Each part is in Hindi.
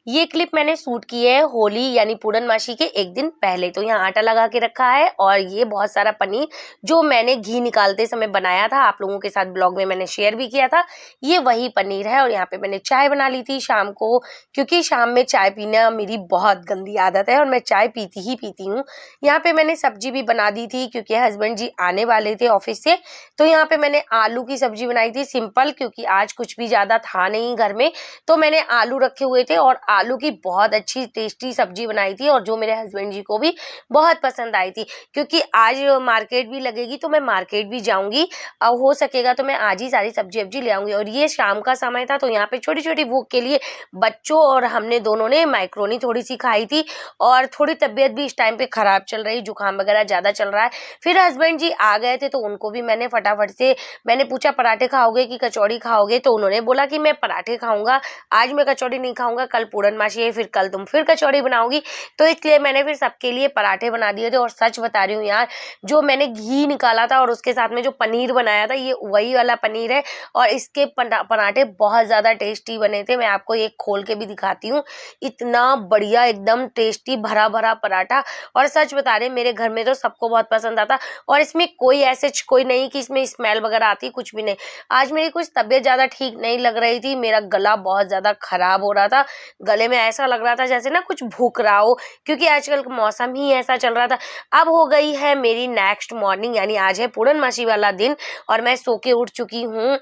ये क्लिप मैंने शूट की है होली यानी पूर्णमासी के एक दिन पहले। तो यहाँ आटा लगा के रखा है और ये बहुत सारा पनीर जो मैंने घी निकालते समय बनाया था, आप लोगों के साथ ब्लॉग में मैंने शेयर भी किया था, ये वही पनीर है। और यहाँ पे मैंने चाय बना ली थी शाम को, क्योंकि शाम में चाय पीना मेरी बहुत गंदी आदत है और मैं चाय पीती ही पीती हूँ। यहाँ पे मैंने सब्जी भी बना दी थी क्योंकि हस्बैंड जी आने वाले थे ऑफिस से। तो यहाँ पे मैंने आलू की सब्जी बनाई थी सिंपल, क्योंकि आज कुछ भी ज्यादा था नहीं घर में, तो मैंने आलू रखे हुए थे और आलू की बहुत अच्छी टेस्टी सब्जी बनाई थी और जो मेरे हस्बैंड जी को भी बहुत पसंद आई थी। क्योंकि आज मार्केट भी लगेगी तो मैं मार्केट भी जाऊंगी और हो सकेगा तो मैं आज ही सारी सब्जी वब्जी ले आऊंगी। और ये शाम का समय था तो यहाँ पे छोटी छोटी भूख के लिए बच्चों और हमने दोनों ने मैक्रोनी थोड़ी सी खाई थी। और थोड़ी तबीयत भी इस टाइम पे खराब चल रही, जुकाम वगैरह ज्यादा चल रहा है। फिर हस्बैंड जी आ गए थे तो उनको भी मैंने फटाफट से मैंने पूछा पराठे खाओगे कि कचौड़ी खाओगे, तो उन्होंने बोला कि मैं पराठे खाऊंगा, आज मैं कचौड़ी नहीं खाऊंगा, कल पूर्णमासी है, फिर कल तुम फिर कचौड़ी बनाओगी। तो इसलिए मैंने फिर सबके लिए पराठे बना दिए थे। और सच बता रही हूँ यार, जो मैंने घी निकाला था और उसके साथ में जो पनीर बनाया था, ये वही वाला पनीर है और इसके पराठे बहुत ज्यादा टेस्टी बने थे। मैं आपको एक खोल के भी दिखाती हूँ, इतना बढ़िया एकदम टेस्टी भरा भरा पराठा। और सच बता रहे मेरे घर में तो सबको बहुत पसंद आता और इसमें कोई ऐसे कोई नहीं कि इसमें स्मेल वगैरह आती, कुछ भी नहीं। आज मेरी कुछ तबीयत ज्यादा ठीक नहीं लग रही थी, मेरा गला बहुत ज्यादा खराब हो रहा था, गले में ऐसा लग रहा था जैसे ना कुछ भूख रहा हो, क्योंकि आजकल का मौसम ही ऐसा चल रहा था। अब हो गई है मेरी नेक्स्ट मॉर्निंग, यानी आज है पूर्णमासी वाला दिन और मैं सो के उठ चुकी हूँ।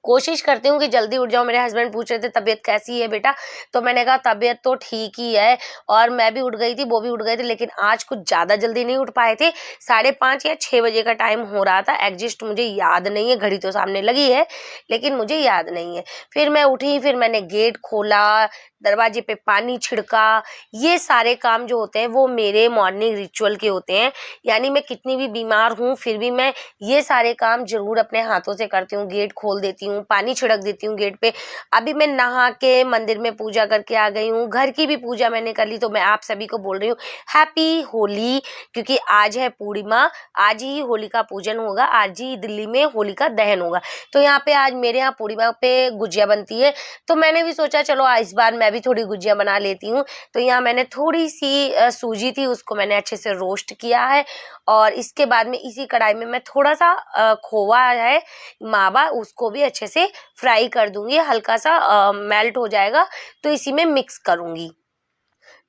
कोशिश करती हूँ कि जल्दी उठ जाऊँ। मेरे हस्बैंड पूछ रहे थे तबीयत कैसी है बेटा, तो मैंने कहा तबीयत तो ठीक ही है। और मैं भी उठ गई थी, वो भी उठ गए थे, लेकिन आज कुछ ज़्यादा जल्दी नहीं उठ पाए थे। 5:30 या 6 बजे का टाइम हो रहा था एग्जैक्ट, मुझे याद नहीं है, घड़ी तो सामने लगी है लेकिन मुझे याद नहीं है। फिर मैं उठी, फिर मैंने गेट खोला, दरवाजे पे पानी छिड़का। ये सारे काम जो होते हैं वो मेरे मॉर्निंग रिचुअल के होते हैं। यानी मैं कितनी भी बीमार हूँ फिर भी मैं ये सारे काम जरूर अपने हाथों से करती हूँ। गेट खोल देती हूँ, पानी छिड़क देती हूँ गेट पे। अभी मैं नहा के मंदिर में पूजा करके आ गई हूँ, घर की भी पूजा मैंने कर ली। तो मैं आप सभी को बोल रही हूँ हैप्पी होली, क्योंकि आज है पूर्णिमा, आज ही होली का पूजन होगा, आज ही दिल्ली में होली का दहन होगा। तो यहाँ पे आज मेरे यहाँ पूर्णिमा पे गुजिया बनती है, तो मैंने भी सोचा चलो इस बार मैं भी थोड़ी गुजिया बना लेती हूँ। तो यहाँ मैंने थोड़ी सी सूजी थी, उसको मैंने अच्छे से रोस्ट किया है और इसके बाद में इसी कढ़ाई में मैं थोड़ा सा खोवा है मावा, उसको भी अच्छे से फ्राई कर दूंगी, हल्का सा मेल्ट हो जाएगा तो इसी में मिक्स करूंगी।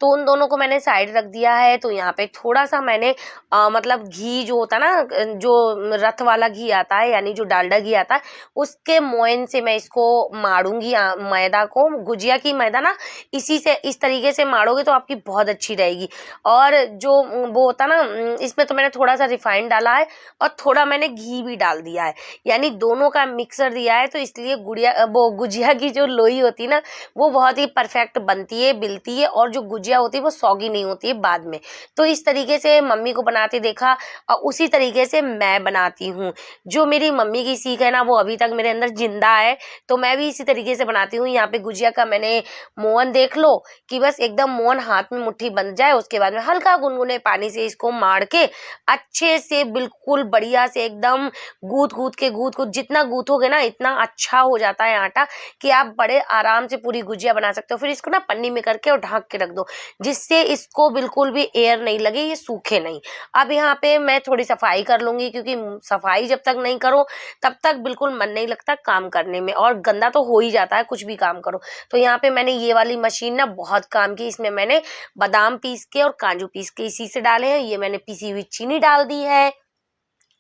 तो उन दोनों को मैंने साइड रख दिया है। तो यहाँ पे थोड़ा सा मैंने मतलब घी जो होता है ना, जो रथ वाला घी आता है यानी जो डालडा घी आता है, उसके मोयन से मैं इसको मारूंगी मैदा को। गुजिया की मैदा ना इसी से इस तरीके से मारोगे तो आपकी बहुत अच्छी रहेगी। और जो वो होता ना, इसमें तो मैंने थोड़ा सा रिफाइंड डाला है और थोड़ा मैंने घी भी डाल दिया है, यानी दोनों का मिक्सर दिया है। तो इसलिए वो गुजिया की जो लोई होती है ना, वो बहुत ही परफेक्ट बनती है, बिलती है, और जो गुजिया होती है वो सौगी नहीं होती है बाद में। तो इस तरीके से मम्मी को बनाते देखा और उसी तरीके से मैं बनाती हूँ। जो मेरी मम्मी की सीख है ना वो अभी तक मेरे अंदर जिंदा है, तो मैं भी इसी तरीके से बनाती हूँ। यहाँ पे गुजिया का मैंने मोहन देख लो कि बस एकदम मोहन हाथ में मुट्ठी बन जाए, उसके बाद में हल्का गुनगुने पानी से इसको मार के अच्छे से बिल्कुल बढ़िया से एकदम गूथ जितना गूथोगे ना इतना अच्छा हो जाता है आटा कि आप बड़े आराम से पूरी गुजिया बना सकते हो। फिर इसको ना पन्नी में करके और ढक के रख दो, जिससे इसको बिल्कुल भी एयर नहीं लगे, ये सूखे नहीं। अब यहाँ पे मैं थोड़ी सफाई कर लूंगी, क्योंकि सफाई जब तक नहीं करो तब तक बिल्कुल मन नहीं लगता काम करने में, और गंदा तो हो ही जाता है कुछ भी काम करो। तो यहाँ पे मैंने ये वाली मशीन ना बहुत काम की, इसमें मैंने बादाम पीस के और काजू पीस के इसी से डाले हैं। ये मैंने पिसी हुई चीनी डाल दी है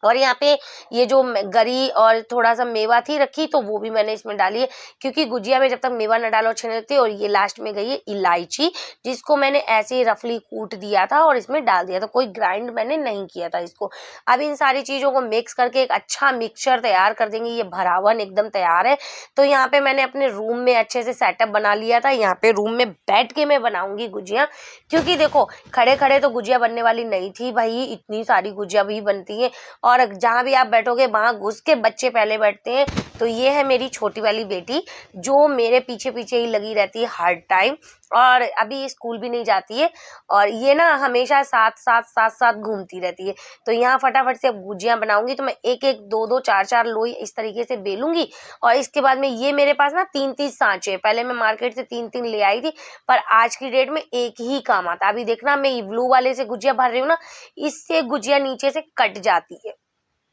और यहाँ पे ये जो गरी और थोड़ा सा मेवा थी रखी, तो वो भी मैंने इसमें डाली है, क्योंकि गुजिया में जब तक मेवा न डालो अच्छे नहीं लगती। और ये लास्ट में गई है इलायची, जिसको मैंने ऐसे ही रफली कूट दिया था और इसमें डाल दिया था, कोई ग्राइंड मैंने नहीं किया था इसको। अब इन सारी चीज़ों को मिक्स करके एक अच्छा मिक्सचर तैयार कर देंगे। ये भरावन एकदम तैयार है। तो यहाँ पे मैंने अपने रूम में अच्छे से सेटअप बना लिया था। यहाँ पे रूम में बैठ के मैं बनाऊंगी गुजिया, क्योंकि देखो खड़े खड़े तो गुजिया बनने वाली नहीं थी भाई, इतनी सारी गुजिया भी बनती है और जहाँ भी आप बैठोगे वहां घुस के बच्चे पहले बैठते हैं। तो ये है मेरी छोटी वाली बेटी जो मेरे पीछे पीछे ही लगी रहती है हर टाइम, और अभी ये स्कूल भी नहीं जाती है और ये ना हमेशा साथ घूमती रहती है। तो यहाँ फटाफट से अब गुजिया बनाऊंगी, तो मैं एक एक दो दो चार चार लोई इस तरीके से बेलूंगी और इसके बाद में ये मेरे पास ना 3-3 सांचे, पहले मैं मार्केट से 3-3 ले आई थी पर आज की डेट में एक ही काम आता। अभी देखना मैं ये ब्लू वाले से गुजिया भर रही हूँ ना, इससे गुजिया नीचे से कट जाती है।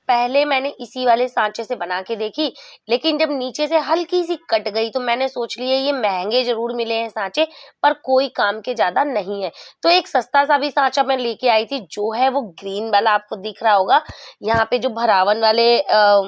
पहले मैंने इसी वाले सांचे से बना के देखी, लेकिन जब नीचे से हल्की सी कट गई तो मैंने सोच लिया ये महंगे जरूर मिले हैं सांचे पर कोई काम के ज्यादा नहीं है। तो एक सस्ता सा भी सांचा मैं लेके आई थी, जो है वो ग्रीन वाला, आपको दिख रहा होगा यहाँ पे जो भरावन वाले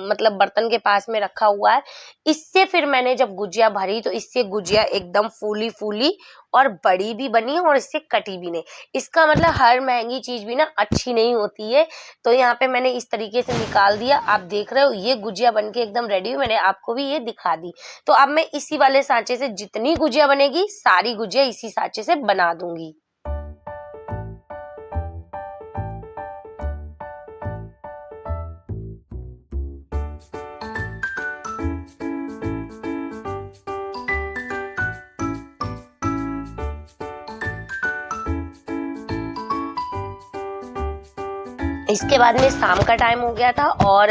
मतलब बर्तन के पास में रखा हुआ है। इससे फिर मैंने जब गुजिया भरी तो इससे गुजिया एकदम फूली फूली और बड़ी भी बनी और इससे कटी भी नहीं। इसका मतलब हर महंगी चीज भी ना अच्छी नहीं होती है। तो यहाँ पे मैंने इस तरीके से निकाल दिया, आप देख रहे हो ये गुजिया बनके एकदम रेडी हुई। मैंने आपको भी ये दिखा दी। तो अब मैं इसी वाले सांचे से जितनी गुजिया बनेगी सारी गुजिया इसी सांचे से बना दूंगी। इसके बाद में शाम का टाइम हो गया था और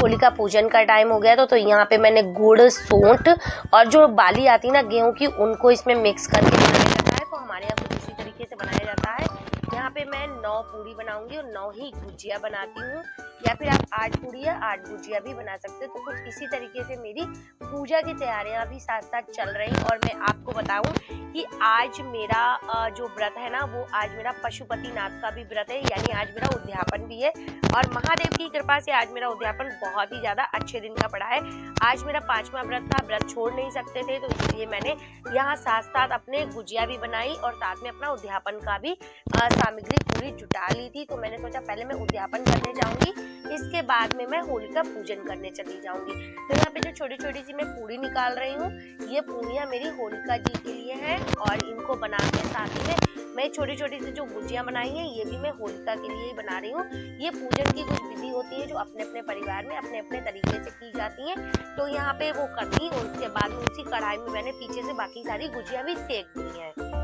होलिका पूजन का टाइम हो गया था। तो यहाँ पे मैंने गुड़, सोंठ और जो बाली आती है ना गेहूं की, उनको इसमें मिक्स करके बनाया जाता है। तो हमारे यहाँ कुछ उसी तरीके से बनाया जाता है। यहाँ पे मैं 9 पूड़ी बनाऊंगी और 9 ही गुजिया बनाती हूँ, या फिर आप 8 पूड़ी या 8 गुजिया भी बना सकते हो। तो कुछ इसी तरीके से मेरी पूजा की तैयारियां भी साथ साथ चल रही। और मैं आपको बताऊं कि आज मेरा जो व्रत है ना, वो आज मेरा पशुपतिनाथ का भी व्रत है, यानी आज मेरा उद्यापन भी है। और महादेव की कृपा से आज मेरा उद्यापन बहुत ही ज्यादा अच्छे दिन का पड़ा है। आज मेरा 5वां व्रत था, व्रत छोड़ नहीं सकते थे, तो इसलिए मैंने यहाँ साथ साथ अपने गुजिया भी बनाई और साथ में अपना उद्यापन का भी सामग्री पूरी जुटा ली थी। तो मैंने सोचा पहले मैं उद्यापन करने जाऊंगी, इसके बाद में मैं होलिका पूजन करने चली जाऊंगी। तो यहाँ पे जो छोटी छोटी सी मैं पूड़ी निकाल रही हूँ, ये पूड़ियाँ मेरी होलिका जी के लिए हैं और इनको बना के साथ में मैं छोटी छोटी सी जो गुजियाँ बनाई हैं ये भी मैं होलिका के लिए ही बना रही हूँ। ये पूजन की कुछ विधि होती है जो अपने अपने परिवार में अपने अपने तरीके से की जाती हैं। तो यहाँ पे वो करती और उसके बाद में उसी कढ़ाई में मैंने पीछे से बाकी सारी गुजियाँ भी सेक दी हैं।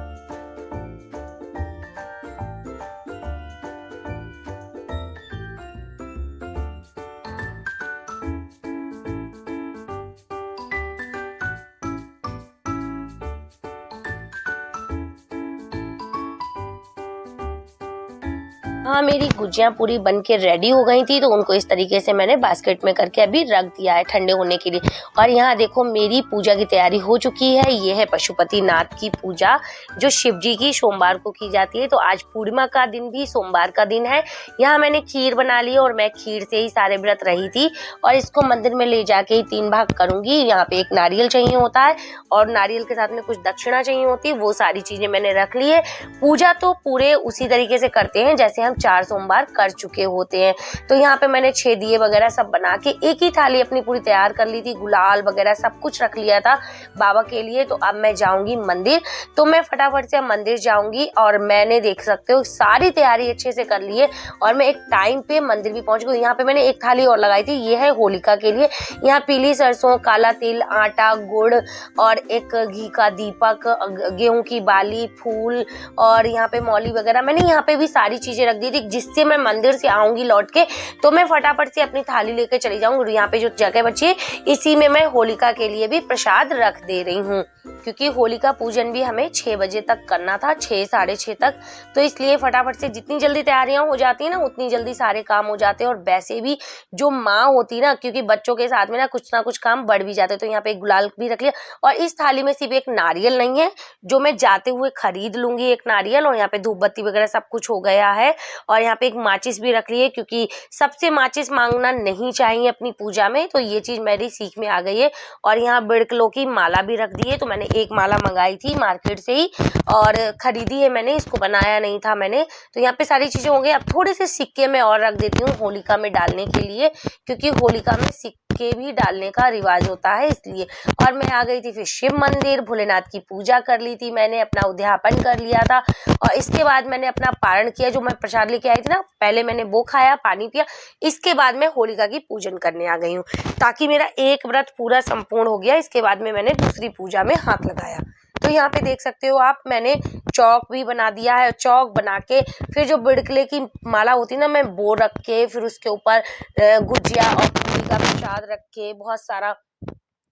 हाँ, मेरी गुजियाँ पूरी बन के रेडी हो गई थी, तो उनको इस तरीके से मैंने बास्केट में करके अभी रख दिया है ठंडे होने के लिए। और यहाँ देखो मेरी पूजा की तैयारी हो चुकी है। ये है पशुपतिनाथ की पूजा जो शिव जी की सोमवार को की जाती है। तो आज पूर्णिमा का दिन भी सोमवार का दिन है। यहाँ मैंने खीर बना ली और मैं खीर से ही सारे व्रत रही थी और इसको मंदिर में ले जाके ही 3 भाग करूंगी। यहाँ पे एक नारियल चाहिए होता है और नारियल के साथ में कुछ दक्षिणा चाहिए होती है, वो सारी चीजें मैंने रख ली है। पूजा तो पूरे उसी तरीके से करते हैं जैसे हम 4 सोमवार कर चुके होते हैं। तो यहाँ पे मैंने 6 दिए वगैरह सब बना के एक ही थाली अपनी पूरी तैयार कर ली थी, गुलाल वगैरह सब कुछ रख लिया था बाबा के लिए। तो अब मैं जाऊंगी मंदिर, तो मैं फटाफट से मंदिर जाऊंगी और मैंने देख सकते हो सारी तैयारी अच्छे से कर ली है और मैं एक टाइम पे मंदिर भी पहुंच गई। यहाँ पे मैंने एक थाली और लगाई थी, ये है होलिका के लिए। यहाँ पीली सरसों, काला तिल, आटा, गुड़ और एक घी का दीपक, गेहूं की बाली, फूल और यहाँ पे मौली वगैरह मैंने यहाँ पे भी सारी चीजें रख दी थी, जिससे मैं मंदिर से आऊंगी लौट के तो मैं फटाफट से अपनी थाली लेके चली जाऊंगी। यहाँ पे जो जगह बची है इसी में मैं होलिका के लिए भी प्रसाद रख दे रही हूँ, क्योंकि होलिका पूजन भी हमें 6 बजे तक करना था, 6 साढ़े 6 तक। तो इसलिए फटाफट से जितनी जल्दी तैयारियां हो जाती है ना उतनी जल्दी सारे काम हो जाते हैं। और वैसे भी जो माँ होती है ना, क्योंकि बच्चों के साथ में ना कुछ काम बढ़ भी जाते हैं। तो यहाँ पे एक गुलाल भी रख लिया और इस थाली में सिर्फ एक नारियल नहीं है जो मैं जाते हुए खरीद लूंगी, एक नारियल। और यहाँ पे धूप बत्ती वगैरह सब कुछ हो गया है और यहाँ पे एक माचिस भी रख ली है, क्योंकि सबसे माचिस मांगना नहीं चाहिए अपनी पूजा में। तो ये चीज मेरी सीख में आ गई है। और यहाँ बिड़कलों की माला भी रख दी है। तो मैंने एक माला मंगाई थी मार्केट से ही और खरीदी है मैंने, इसको बनाया नहीं था मैंने। तो यहाँ पे सारी चीजें हो गई। अब थोड़े से सिक्के मैं और रख देती हूँ होलिका में डालने के लिए, क्योंकि होलिका में सिक्के के भी डालने का रिवाज होता है इसलिए। और मैं आ गई थी फिर शिव मंदिर, भोलेनाथ की पूजा कर ली थी मैंने, अपना उद्यापन कर लिया था और इसके बाद मैंने अपना पारण किया। जो मैं प्रसाद लेके आई थी ना, पहले मैंने वो खाया, पानी पिया, इसके बाद मैं होलिका की पूजन करने आ गई हूँ, ताकि मेरा एक व्रत पूरा संपूर्ण हो गया। इसके बाद में मैंने दूसरी पूजा में हाथ लगाया। तो यहाँ पे देख सकते हो आप, मैंने चौक भी बना दिया है। चौक बना के फिर जो बिड़कले की माला होती है ना, मैं वो रख के फिर उसके ऊपर गुजिया और पूरी का प्रसाद रख के, बहुत सारा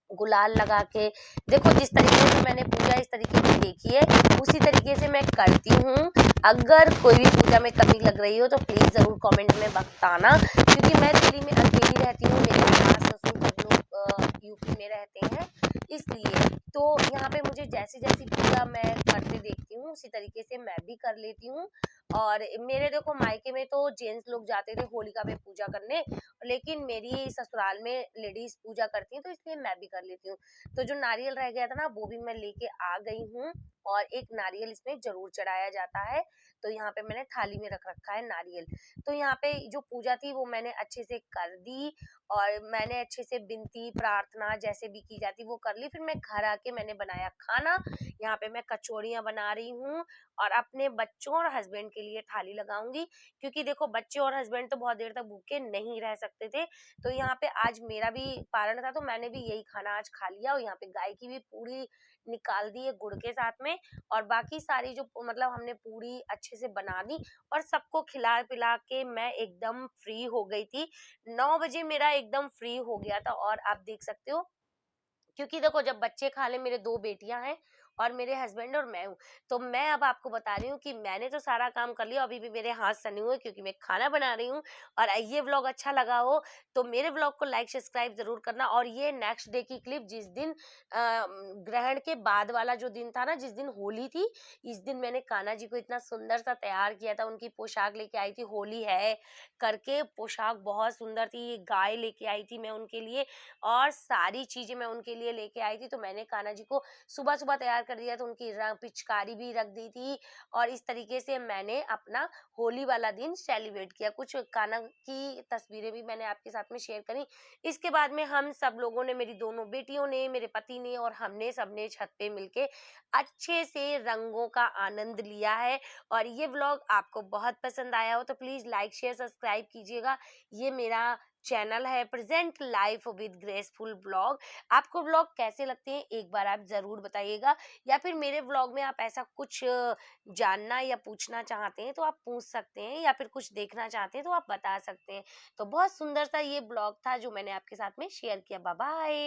गुलाल लगा के, देखो जिस तरीके से मैंने पूजा इस तरीके की देखी है उसी तरीके से मैं करती हूँ। अगर कोई भी पूजा में कमी लग रही हो तो प्लीज जरूर कमेंट में बताना, क्योंकि मैं दिल्ली में अकेली रहती हूँ, मेरे सास ससुर सब लोग यूपी में रहते हैं, इसलिए तो यहाँ पे मुझे जैसी जैसी पूजा मैं करते देखती हूँ उसी तरीके से मैं भी कर लेती हूँ। और मेरे देखो मायके में तो जेंट्स लोग जाते थे होलिका में पूजा करने, लेकिन मेरी ससुराल में लेडीज पूजा करती हैं तो इसलिए मैं भी कर लेती हूँ। तो जो नारियल रह गया था ना, वो भी मैं लेके आ गई हूँ और एक नारियल इसमें जरूर चढ़ाया जाता है। तो यहाँ पे मैंने थाली में रख रखा है नारियल। तो यहाँ पे जो पूजा थी वो मैंने अच्छे से कर दी और मैंने अच्छे से विनती प्रार्थना जैसे भी की जाती वो कर ली। फिर मैं घर आके मैंने बनाया खाना। यहाँ पे मैं कचौड़ियाँ बना रही हूँ और अपने बच्चों और हस्बैंड के लिए थाली लगाऊंगी, क्योंकि देखो बच्चे और हस्बैंड तो बहुत देर तक भूखे नहीं रह सकते थे। तो यहाँ पे आज मेरा भी पारण था तो मैंने भी यही खाना आज खा लिया और यहाँ पे गाय की भी पूरी निकाल दी है गुड़ के साथ में। और बाकी सारी जो मतलब हमने पूरी अच्छे से बना दी और सबको खिला पिला के मैं एकदम फ्री हो गई थी। 9 बजे मेरा एकदम फ्री हो गया था। और आप देख सकते हो, क्योंकि देखो जब बच्चे खा ले, मेरे 2 बेटियां हैं और मेरे हस्बैंड और मैं हूँ, तो मैं अब आपको बता रही हूँ कि मैंने तो सारा काम कर लिया, अभी भी मेरे हाथ सने हुए क्योंकि मैं खाना बना रही हूँ। और ये व्लॉग अच्छा लगा हो तो मेरे व्लॉग को लाइक सब्सक्राइब जरूर करना। और ये नेक्स्ट डे की क्लिप, जिस दिन ग्रहण के बाद वाला जो दिन था ना, जिस दिन होली थी, इस दिन मैंने कान्हा जी को इतना सुंदर सा तैयार किया था। उनकी पोशाक लेके आई थी, होली है करके पोशाक बहुत सुंदर थी, गाय लेके आई थी मैं उनके लिए और सारी चीजें मैं उनके लिए लेके आई थी। तो मैंने कान्हा जी को सुबह सुबह तैयार कर दिया, तो उनकी पिचकारी भी रख दी थी और इस तरीके से मैंने अपना होली वाला दिन सेलिब्रेट किया। कुछ कान्हा की तस्वीरें भी मैंने आपके साथ में शेयर करी। इसके बाद में हम सब लोगों ने, मेरी दोनों बेटियों ने, मेरे पति ने और हमने सबने छत पे मिलके अच्छे से रंगों का आनंद लिया है। और ये व्लॉग आपको बहुत पसंद आया हो तो प्लीज लाइक शेयर सब्सक्राइब कीजिएगा। ये मेरा चैनल है present life with graceful blog. आपको ब्लॉग कैसे लगते हैं एक बार आप जरूर बताइएगा, या फिर मेरे ब्लॉग में आप ऐसा कुछ जानना या पूछना चाहते हैं तो आप पूछ सकते हैं, या फिर कुछ देखना चाहते हैं तो आप बता सकते हैं। तो बहुत सुंदर सा ये ब्लॉग था जो मैंने आपके साथ में शेयर किया। Bye bye.